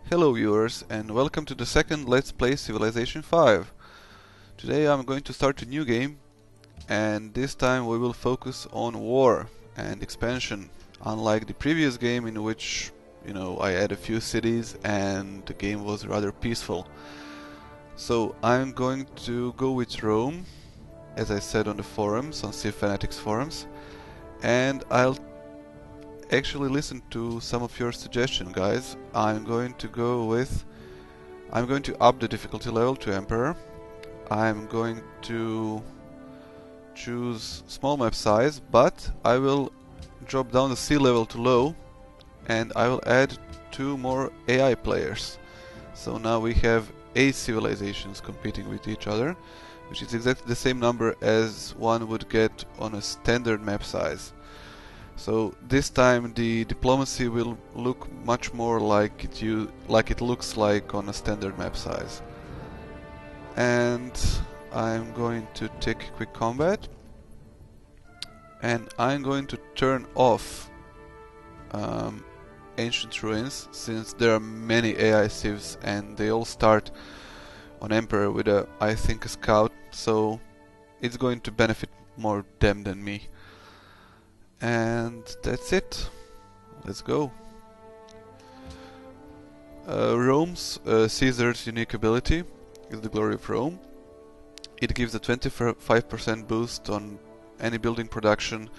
Hello viewers and welcome to the second Let's Play Civilization 5. Today I'm going to start a new game and this time we will focus on war and expansion, unlike the previous game in which, I had a few cities and the game was rather peaceful. So I'm going to go with Rome, as I said on the forums, on Civ Fanatics forums, and I'll actually listen to some of your suggestions, guys. I'm going to up the difficulty level to Emperor. I'm going to choose small map size, but I will drop down the sea level to low and I will add 2 more AI players. So now we have 8 civilizations competing with each other, which is exactly the same number as one would get on a standard map size. So this time the diplomacy will look much more like it looks like on a standard map size. And I'm going to take quick combat, and I'm going to turn off ancient ruins, since there are many AI civs and they all start on Emperor with I think a scout, so it's going to benefit more them than me. And that's it. Let's go. Rome's Caesar's unique ability is the Glory of Rome. It gives a 25% boost on any building production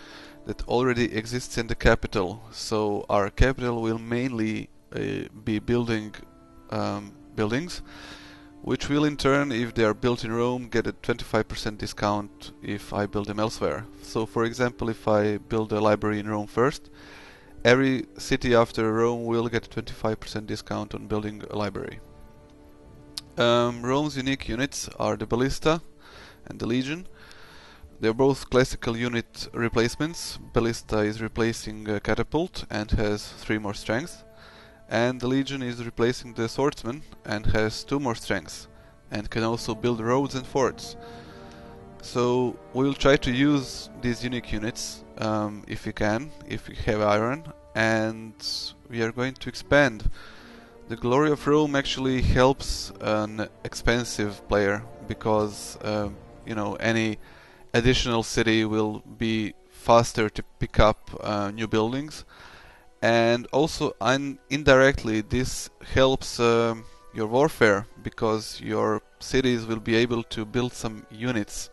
that already exists in the capital. So our capital will mainly be building buildings, which will in turn, if they are built in Rome, get a 25% discount if I build them elsewhere. So for example, if I build a library in Rome first, every city after Rome will get a 25% discount on building a library. Rome's unique units are the Ballista and the Legion. They're both classical unit replacements. Ballista is replacing a catapult and has 3 more strength. And the Legion is replacing the Swordsman and has 2 more strengths, and can also build roads and forts. So we will try to use these unique units if we can, if we have iron, and we are going to expand. The Glory of Rome actually helps an expensive player, because any additional city will be faster to pick up new buildings. And also indirectly this helps your warfare, because your cities will be able to build some units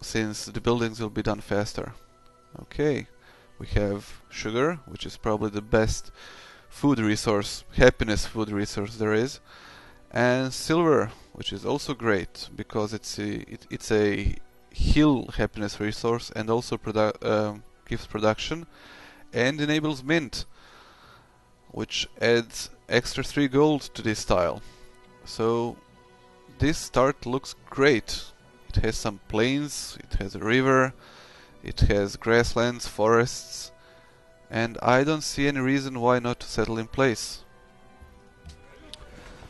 since the buildings will be done faster. Okay, we have sugar, which is probably the best food resource, happiness food resource there is, and silver, which is also great because it's a hill happiness resource and also gives production and enables mint, which adds extra 3 gold to this tile. So this start looks great. It has some plains, it has a river, it has grasslands, forests, and I don't see any reason why not to settle in place.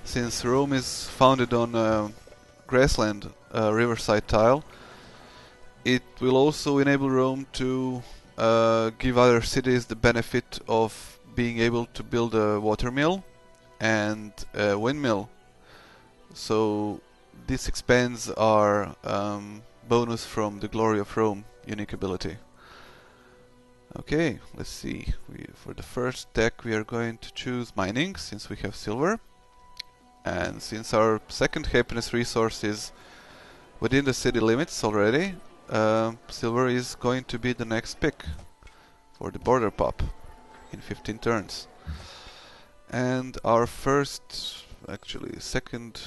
Since Rome is founded on grassland riverside tile, it will also enable Rome to give other cities the benefit of being able to build a watermill and a windmill. So this expands our bonus from the Glory of Rome unique ability. Okay, let's see. For the first deck we are going to choose mining, since we have silver. And since our second happiness resource is within the city limits already, silver is going to be the next pick for the border pop in 15 turns. And our second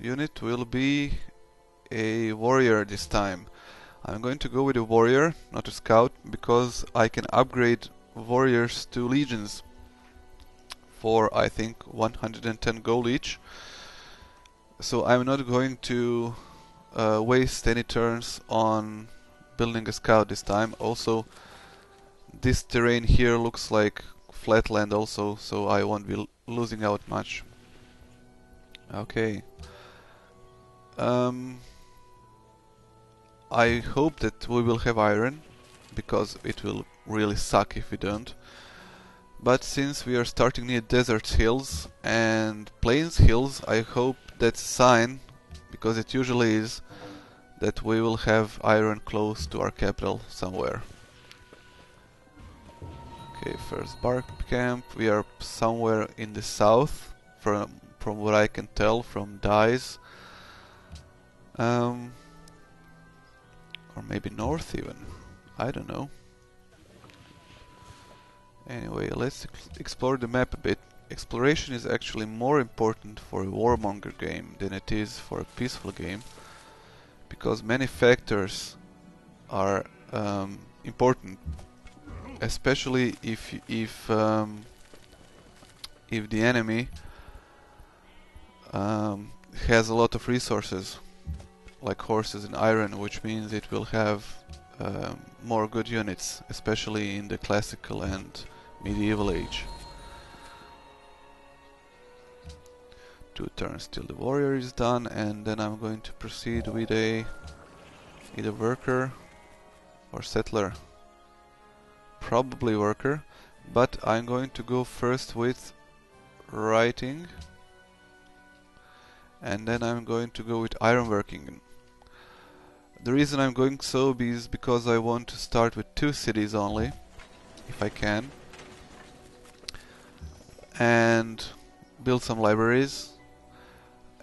unit will be a warrior this time. I'm going to go with a warrior, not a scout, because I can upgrade warriors to legions for I think 110 gold each. So I'm not going to waste any turns on building a scout this time. Also, this terrain here looks like flatland also, so I won't be losing out much. Okay. I hope that we will have iron, because it will really suck if we don't. But since we are starting near desert hills and plains hills, I hope that's a sign, because it usually is, that we will have iron close to our capital somewhere. Okay, first bark camp. We are somewhere in the south, from what I can tell from dyes. Or maybe north even. I don't know. Anyway, let's explore the map a bit. Exploration is actually more important for a warmonger game than it is for a peaceful game, because many factors are important, especially if the enemy has a lot of resources, like horses and iron, which means it will have more good units, especially in the classical and medieval age. 2 turns till the warrior is done, and then I'm going to proceed with either worker or settler. Probably worker, but I'm going to go first with writing, and then I'm going to go with ironworking. The reason I'm going so is because I want to start with 2 cities only, if I can, and build some libraries,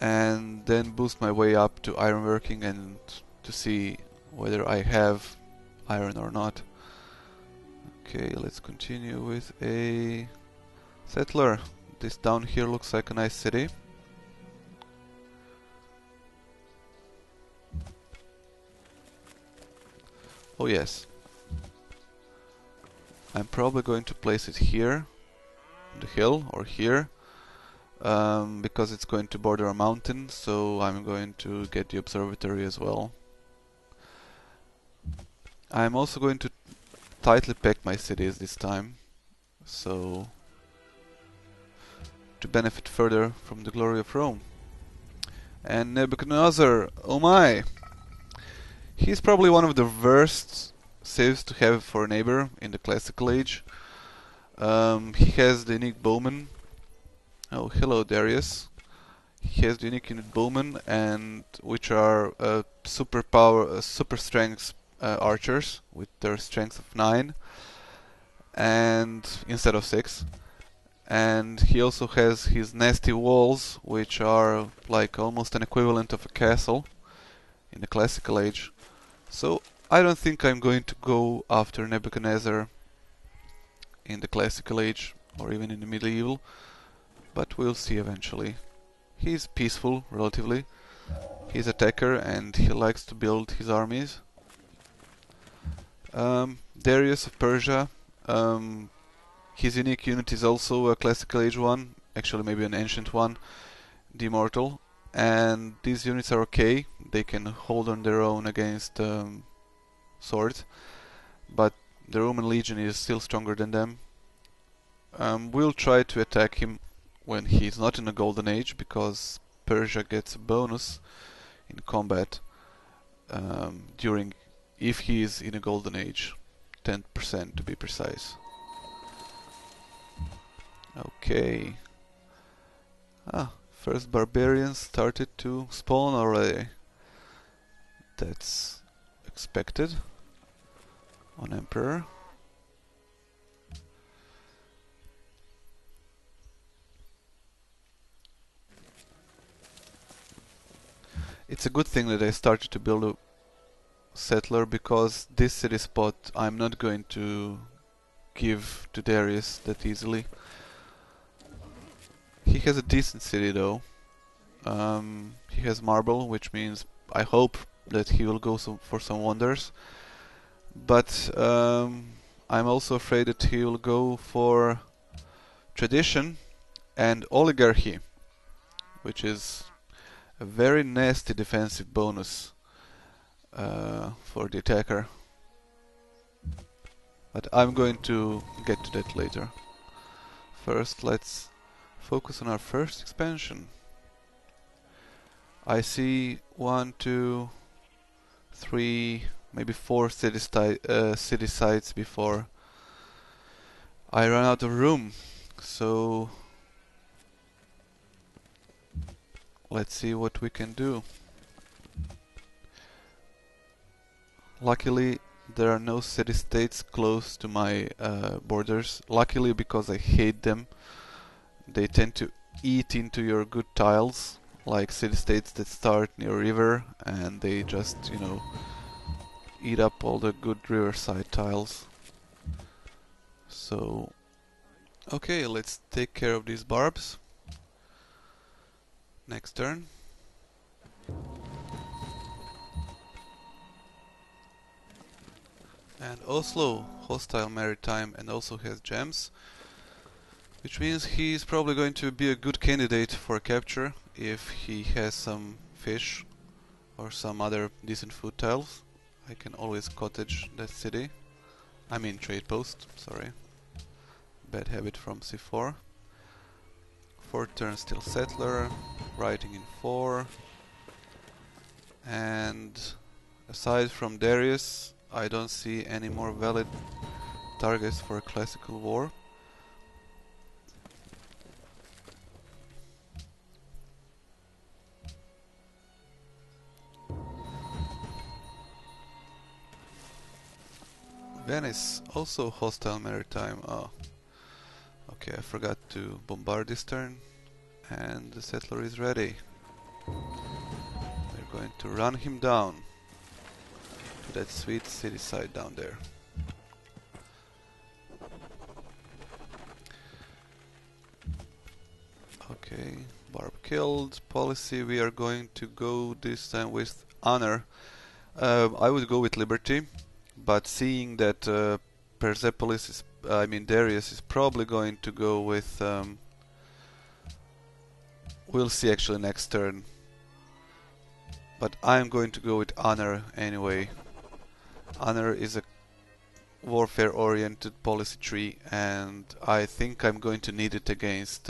and then boost my way up to ironworking and to see whether I have iron or not. Okay, let's continue with a settler. This down here looks like a nice city. Oh yes. I'm probably going to place it here, on the hill, or here, because it's going to border a mountain, so I'm going to get the observatory as well. I'm also going to tightly pack my cities this time, so to benefit further from the glory of Rome. And Nebuchadnezzar, oh my! He's probably one of the worst civs to have for a neighbor in the classical age. He has the unique bowman. Oh, hello Darius. He has the unique unit bowman, and which are super strength archers with their strength of 9, and instead of 6. And he also has his nasty walls, which are like almost an equivalent of a castle in the classical age. So I don't think I'm going to go after Nebuchadnezzar in the classical age or even in the medieval, but we'll see eventually. He's peaceful, relatively. He's an attacker and he likes to build his armies. Darius of Persia, his unique unit is also a classical age one, actually maybe an ancient one, the Immortal. And these units are okay, they can hold on their own against swords, but the Roman legion is still stronger than them. We'll try to attack him when he's not in a golden age, because Persia gets a bonus in combat during, if he is in a golden age, 10% to be precise. Okay. First barbarians started to spawn already. That's expected on Emperor. It's a good thing that I started to build a settler, because this city spot I'm not going to give to Darius that easily. He has a decent city though. He has marble, which means I hope that he will go for some wonders. But I'm also afraid that he will go for tradition and oligarchy, which is a very nasty defensive bonus for the attacker. But I'm going to get to that later. First, let's focus on our first expansion. I see 1, 2, 3, maybe 4 city sites before I ran out of room, so let's see what we can do. Luckily, there are no city-states close to my borders. Luckily, because I hate them. They tend to eat into your good tiles, like city-states that start near river, and they just, you know, eat up all the good riverside tiles. So, okay, let's take care of these barbs. Next turn. And Oslo, hostile maritime, and also has gems, which means he's probably going to be a good candidate for capture if he has some fish or some other decent food tiles. I can always cottage that city. I mean trade post, sorry. Bad habit from C4. 4 turns still settler, writing in 4. And aside from Darius, I don't see any more valid targets for a classical war. Venice, also hostile maritime. Oh, okay, I forgot to bombard this turn. And the settler is ready. We're going to run him down to that sweet city side down there. Okay, barb killed. Policy, we are going to go this time with honor. I would go with liberty, but seeing that Persepolis is, Darius is probably going to go with. We'll see actually next turn. But I'm going to go with honor anyway. Honor is a warfare-oriented policy tree, and I think I'm going to need it against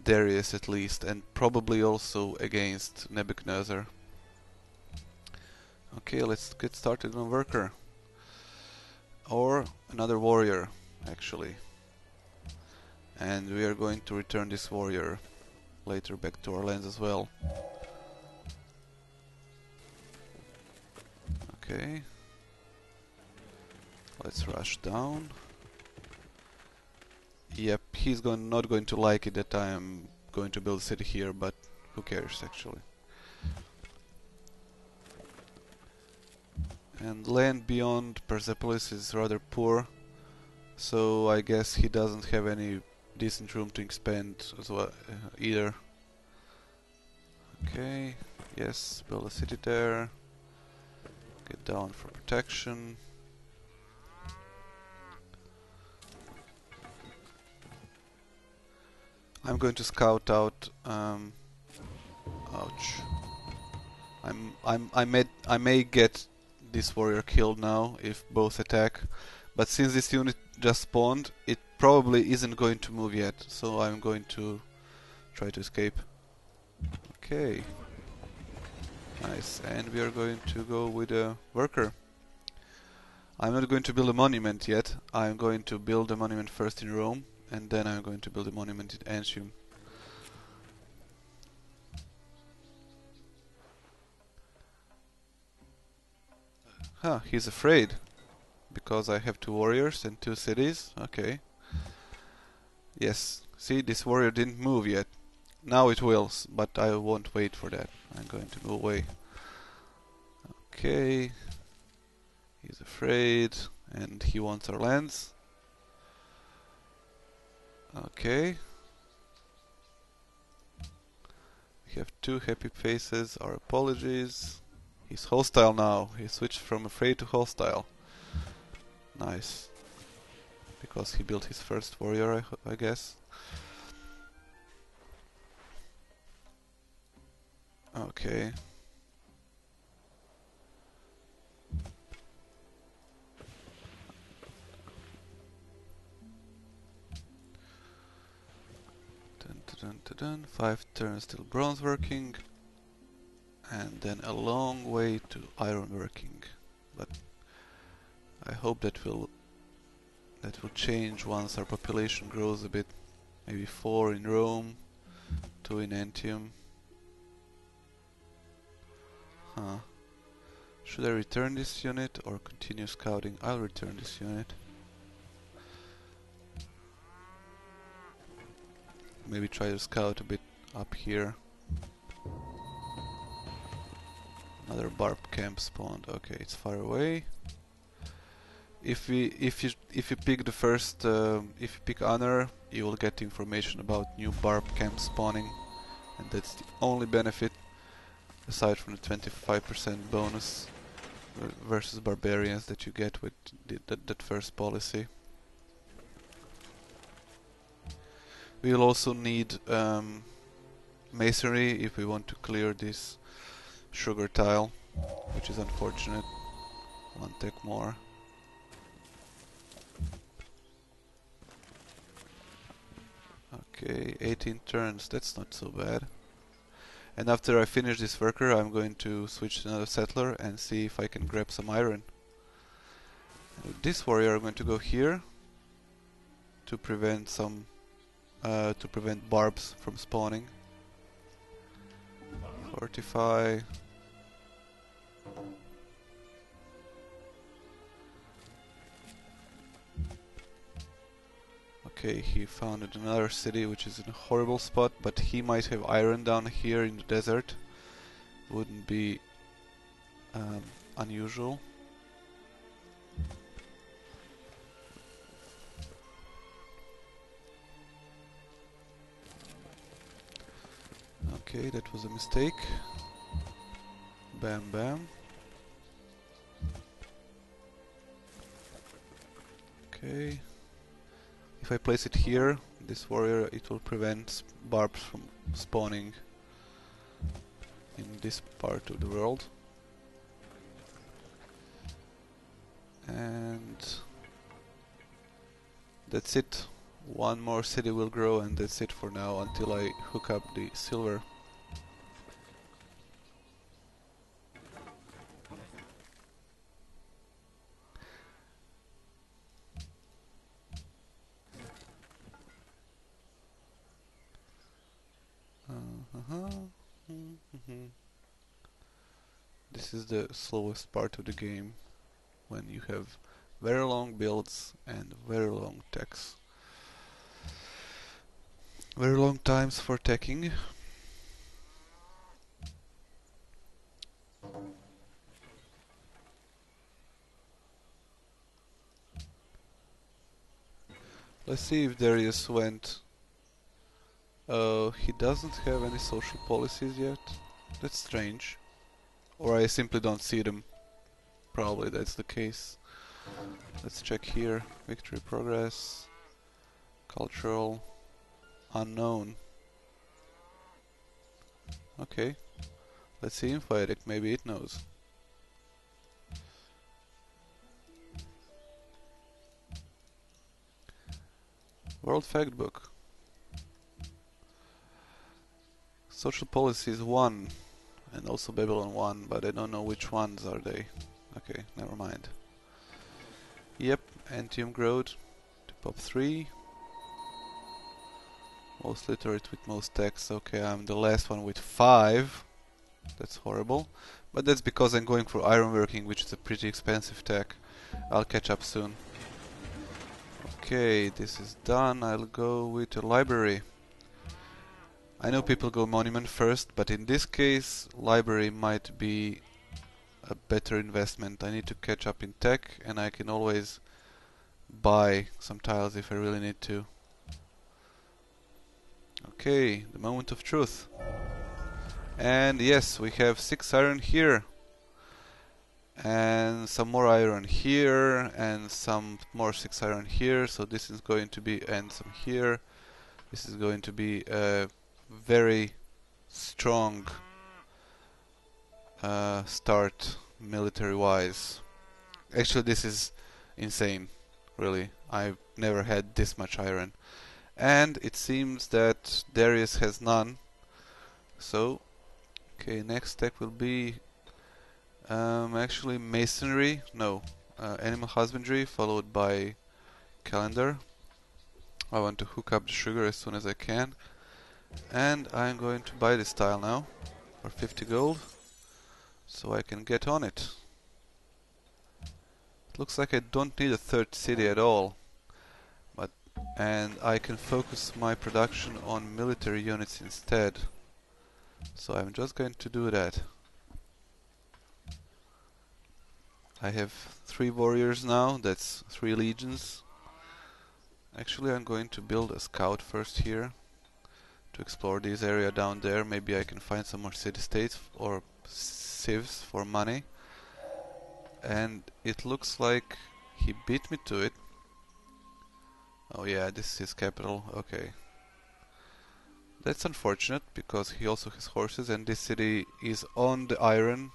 Darius at least, and probably also against Nebuchadnezzar. Okay, let's get started on worker. Or another warrior, actually. And we are going to return this warrior later back to our lands as well. Okay. Let's rush down. Yep, he's not going to like it that I am going to build a city here, but who cares actually. And land beyond Persepolis is rather poor, so I guess he doesn't have any decent room to expand as well either. Okay, yes, build a city there. Get down for protection. I'm going to scout out. Ouch! I may get this warrior killed now if both attack, but since this unit just spawned, it probably isn't going to move yet, so I'm going to try to escape. Okay. Nice, and we are going to go with a worker. I'm not going to build a monument yet. I'm going to build a monument first in Rome, and then I'm going to build a monument in Antium. Huh, he's afraid. Because I have 2 warriors and 2 cities. Okay. Yes, see, this warrior didn't move yet. Now it will, but I won't wait for that. I'm going to go away. Okay. He's afraid, and he wants our lands. Okay. We have 2 happy faces. Our apologies. He's hostile now. He switched from afraid to hostile. Nice. Because he built his first warrior, I guess. Okay. Dun, dun, dun, dun. 5 turns till bronze working. And then a long way to iron working. But I hope that will That will change once our population grows a bit. Maybe 4 in Rome, 2 in Antium. Huh. Should I return this unit or continue scouting? I'll return this unit. Maybe try to scout a bit up here. Another barb camp spawned. Okay, it's far away. If you pick the first, if you pick honor, you will get information about new barb camp spawning, and that's the only benefit, aside from the 25% bonus versus barbarians that you get with that first policy. We will also need masonry if we want to clear this sugar tile, which is unfortunate. 1 tech more. Okay, 18 turns, that's not so bad. And after I finish this worker, I'm going to switch to another settler and see if I can grab some iron. And with this warrior, I'm going to go here to prevent some barbs from spawning. Fortify. Okay, he founded another city which is in a horrible spot, but he might have iron down here in the desert. Wouldn't be unusual. Okay, that was a mistake. Bam bam. Okay. If I place it here, this warrior, it will prevent barbs from spawning in this part of the world. And that's it. 1 more city will grow, and that's it for now until I hook up the silver. This is the slowest part of the game, when you have very long builds and very long techs. Very long times for teching. Let's see if Darius went. Oh, he doesn't have any social policies yet. That's strange. Or I simply don't see them. Probably that's the case. Let's check here. Victory progress. Cultural. Unknown. Okay. Let's see Infoedict, maybe it knows. World Factbook. Social policies 1. And also Babylon 1, but I don't know which ones are they. Okay, never mind. Yep, Antium growth to pop 3. Most literate with most text. Okay, I'm the last one with 5. That's horrible. But that's because I'm going for ironworking, which is a pretty expensive tech. I'll catch up soon. Okay, this is done. I'll go with a library. I know people go monument first, but in this case, library might be a better investment. I need to catch up in tech, and I can always buy some tiles if I really need to. Okay, the moment of truth. And yes, we have 6 iron here. And some more iron here, and some more 6 iron here. So this is going to be, and some here. This is going to be a very strong start military-wise. Actually, this is insane, really. I've never had this much iron. And it seems that Darius has none. So, okay, next tech will be actually masonry, no, animal husbandry, followed by calendar. I want to hook up the sugar as soon as I can. And I'm going to buy this tile now for 50 gold, so I can get on it. It looks like I don't need a third city at all. And I can focus my production on military units instead. So I'm just going to do that. I have 3 warriors now, that's 3 legions. Actually, I'm going to build a scout first here to explore this area down there. Maybe I can find some more city-states or civs for money. And it looks like he beat me to it. Oh yeah, this is his capital, okay. That's unfortunate, because he also has horses, and this city is on the iron,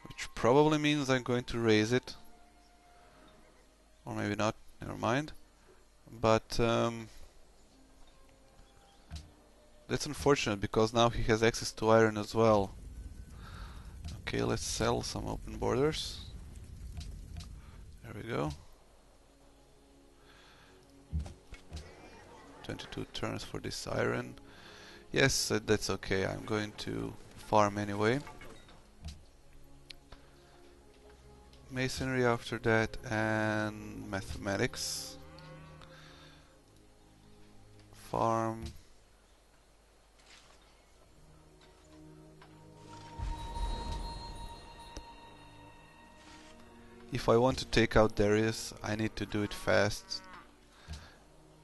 which probably means I'm going to raise it. Or maybe not, never mind. But that's unfortunate, because now he has access to iron as well. Okay, let's sell some open borders. There we go. 22 turns for this iron. Yes, that's okay, I'm going to farm anyway. Masonry after that, and mathematics. Farm. If I want to take out Darius, I need to do it fast.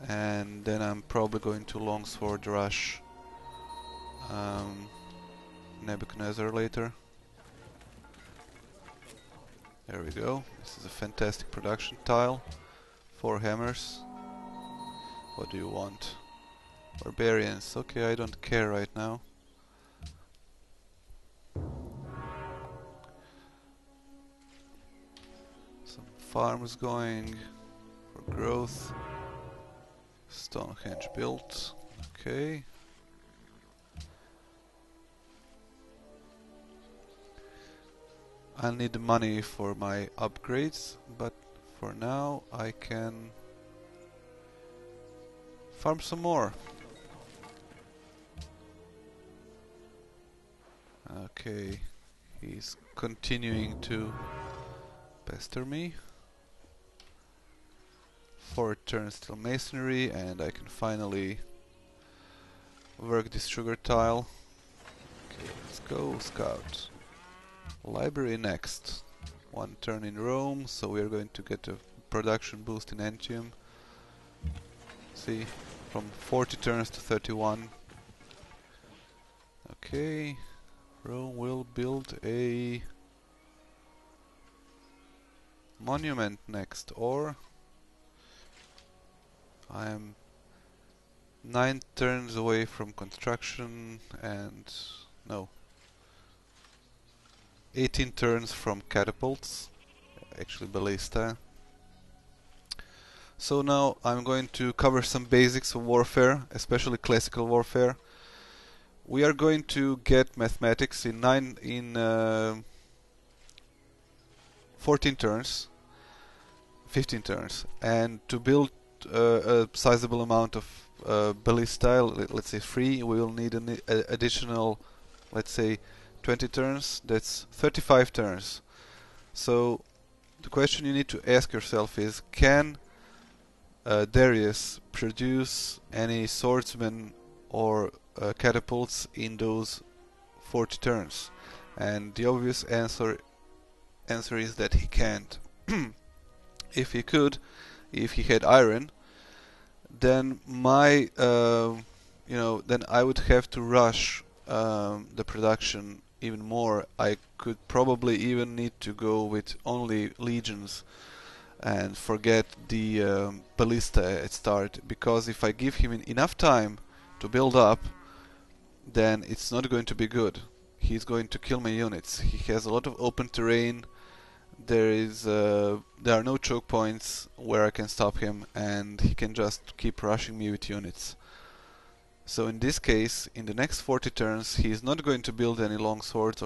And then I'm probably going to longsword rush Nebuchadnezzar later. There we go. This is a fantastic production tile. 4 hammers. What do you want? Barbarians. Okay, I don't care right now. Some farms going for growth. Stonehenge built. Okay. I'll need the money for my upgrades, but for now I can farm some more. Okay, he's continuing to pester me. 4 turns till masonry, and I can finally work this sugar tile. Okay, let's go, scout. Library next. 1 turn in Rome, so we are going to get a production boost in Antium. See, from 40 turns to 31. Okay, Rome will build a monument next, or I am 9 turns away from construction, and no, 18 turns from catapults, actually ballista. So now I'm going to cover some basics of warfare, especially classical warfare. We are going to get mathematics in 14 turns, 15 turns, and to build a sizable amount of ballista, let's say 3, we will need an additional, let's say, 20 turns. That's 35 turns. So the question you need to ask yourself is, can Darius produce any swordsmen or catapults in those 40 turns? And the obvious answer is that he can't. If he could, if he had iron, then my then I would have to rush the production even more. I could probably even need to go with only legions and forget the ballista at start, because if I give him enough time to build up, then it's not going to be good. He's going to kill my units. He has a lot of open terrain. There are no choke points where I can stop him, and he can just keep rushing me with units. So in this case, in the next 40 turns, he is not going to build any long swords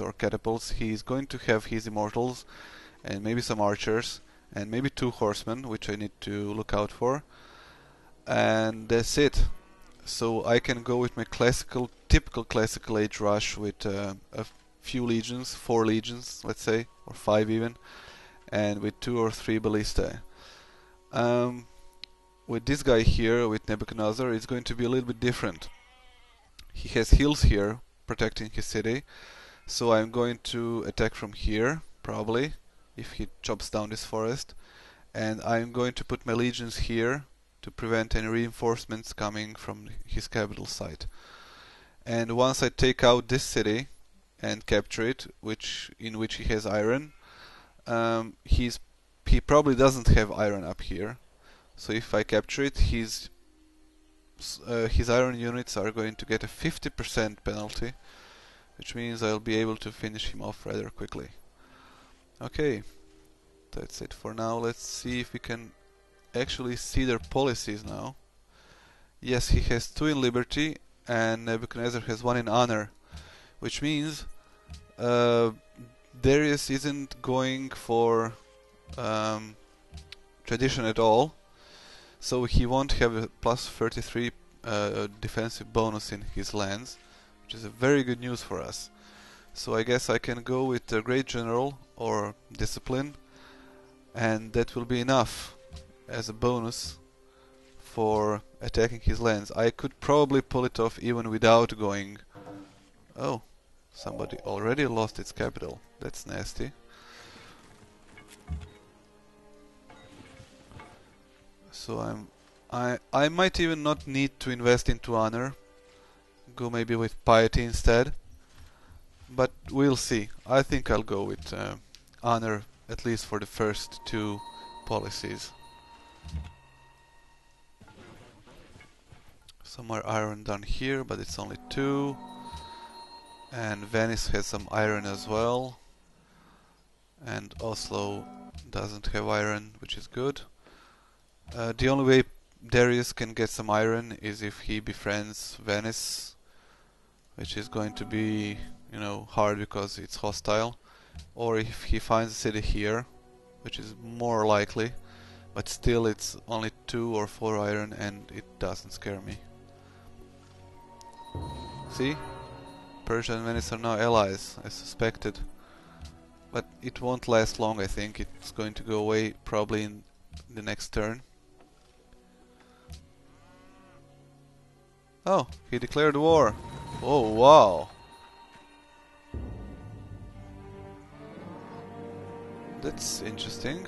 or catapults. He is going to have his immortals and maybe some archers, and maybe 2 horsemen, which I need to look out for. And that's it. So I can go with my typical classical age rush with a few legions, 4 legions, let's say, or 5 even, and with 2 or 3 ballistae. With this guy here, with Nebuchadnezzar, it's going to be a little bit different. He has hills here, protecting his city, so I'm going to attack from here, probably, if he chops down this forest, and I'm going to put my legions here to prevent any reinforcements coming from his capital site. And once I take out this city and capture it, in which he has iron, he probably doesn't have iron up here. So if I capture it, his iron units are going to get a 50% penalty, which means I'll be able to finish him off rather quickly. Okay, that's it for now. Let's see if we can actually see their policies now. Yes, he has 2 in liberty and Nebuchadnezzar has 1 in honor, which means Darius isn't going for tradition at all, so he won't have a plus 33 defensive bonus in his lands, which is a very good news for us. So I guess I can go with the Great General or Discipline, and that will be enough as a bonus for attacking his lands. I could probably pull it off even without going... Oh, somebody already lost its capital. That's nasty. So I might even not need to invest into honor. Go maybe with piety instead. But we'll see. I think I'll go with honor, at least for the first 2 policies. Some more iron down here, but it's only 2. And Venice has some iron as well. And Oslo doesn't have iron, which is good. The only way Darius can get some iron is if he befriends Venice, which is going to be, you know, hard because it's hostile. Or if he finds a city here, which is more likely. But still, it's only 2 or 4 iron and it doesn't scare me. See? Persia and Venice are now allies, as suspected. But it won't last long, I think. It's going to go away probably in the next turn. Oh, he declared war. Oh, wow. That's interesting.